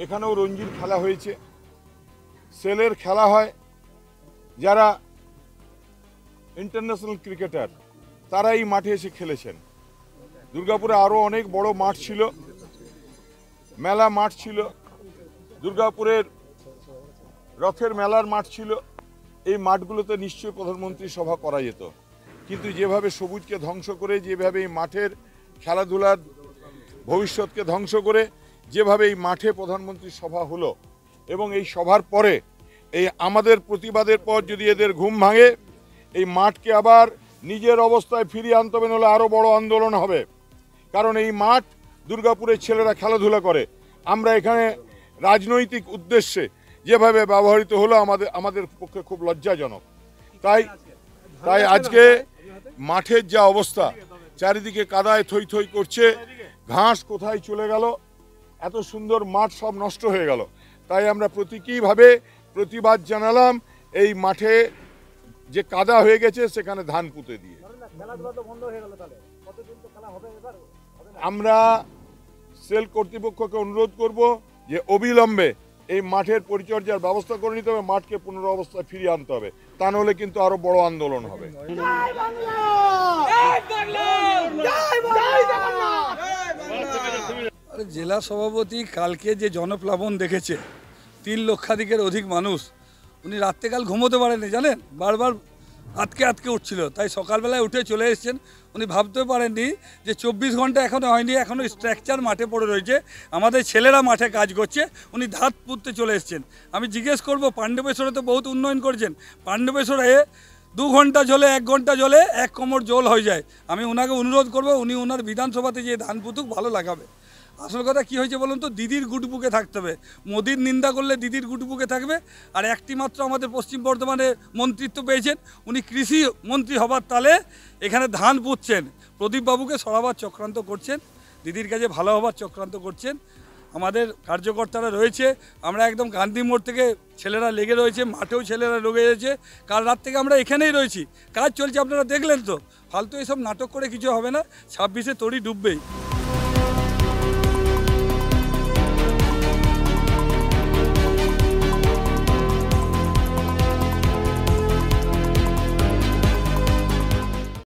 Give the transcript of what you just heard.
এখানেও রঞ্জির খেলা হয়েছে, সেলের খেলা হয়। যারা ইন্টারন্যাশনাল ক্রিকেটার তারা এই মাঠে এসে খেলেছেন। দুর্গাপুরে আরও অনেক বড় মাঠ ছিল, মেলা মাঠ ছিল, দুর্গাপুরের রথের মেলার মাঠ ছিল। এই মাঠগুলোতে নিশ্চয়ই প্রধানমন্ত্রী সভা করা যেত, কিন্তু যেভাবে সবুজকে ধ্বংস করে, যেভাবে এই মাঠের খেলাধুলার ভবিষ্যৎকে ধ্বংস করে যেভাবে এই মাঠে প্রধানমন্ত্রী সভা হলো, এবং এই সভার পরে এই আমাদের প্রতিবাদের পর যদি এদের ঘুম ভাঙে, এই মাঠকে আবার নিজের অবস্থায় ফিরিয়ে আনতে হবে, নাহলে আরও বড় আন্দোলন হবে। কারণ এই মাঠ দুর্গাপুরের ছেলেরা খেলাধুলা করে। আমরা এখানে রাজনৈতিক উদ্দেশ্যে যেভাবে ব্যবহৃত হলো আমাদের পক্ষে খুব লজ্জাজনক। তাই আজকে মাঠের যা অবস্থা, চারিদিকে কাদায় থই থই করছে, ঘাস কোথায় চলে গেল, এত সুন্দর মাঠ সব নষ্ট হয়ে গেল। তাই আমরা প্রতীকীভাবে প্রতিবাদ জানালাম এই মাঠে যে কাদা হয়ে গেছে সেখানে ধান পুঁতে দিয়ে। আমরা সেল কর্তৃপক্ষকে অনুরোধ করব যে অবিলম্বে এই মাঠের পরিচর্যার ব্যবস্থা করে নিতে হবে, মাঠকে পুনরাবস্থায় ফিরিয়ে আনতে হবে, তা নাহলে কিন্তু আরো বড় আন্দোলন হবে। জেলা সভাপতি কালকে যে জনপ্লাবন দেখেছে, 3 লক্ষাধিকের অধিক মানুষ, উনি রাত্রেকাল ঘুমোতে পারেননি, জানেন, বারবার আটকে উঠছিল। তাই সকালবেলায় উঠে চলে এসেছেন। উনি ভাবতে পারেননি যে 24 ঘন্টা এখনও হয়নি, এখনও স্ট্রাকচার মাঠে পড়ে রয়েছে, আমাদের ছেলেরা মাঠে কাজ করছে, উনি ধাত পুঁততে চলে এসেছেন। আমি জিজ্ঞেস করব, পাণ্ডবেশ্বরে তো বহুত উন্নয়ন করেছেন, পাণ্ডবেশ্বরে 2 ঘন্টা জলে 1 ঘন্টা জলে 1 কোমর জল হয়ে যায়। আমি ওনাকে অনুরোধ করব, উনি ওনার বিধানসভাতে যে ধান পুতুক ভালো লাগাবে। আসল কথা কী হয়েছে বলুন তো, দিদির গুটবুকে থাকতে হবে। মোদির নিন্দা করলে দিদির গুটবুকে থাকবে। আর একটি মাত্র আমাদের পশ্চিম বর্ধমানে মন্ত্রিত্ব পেয়েছেন, উনি কৃষি মন্ত্রী হবার তালে এখানে ধান পুঁতছেন, প্রদীপবাবুকে সরাবার চক্রান্ত করছেন, দিদির কাছে ভালো হবার চক্রান্ত করছেন। আমাদের কার্যকর্তারা রয়েছে, আমরা একদম গান্ধী মোড় থেকে ছেলেরা লেগে রয়েছে, মাঠেও ছেলেরা লেগে রয়েছে। কাল রাত থেকে আমরা এখানেই রয়েছি, কাজ চলছে, আপনারা দেখলেন তো। ফালতু এসব নাটক করে কিছু হবে না, 26-এ তড়ি ডুববেই।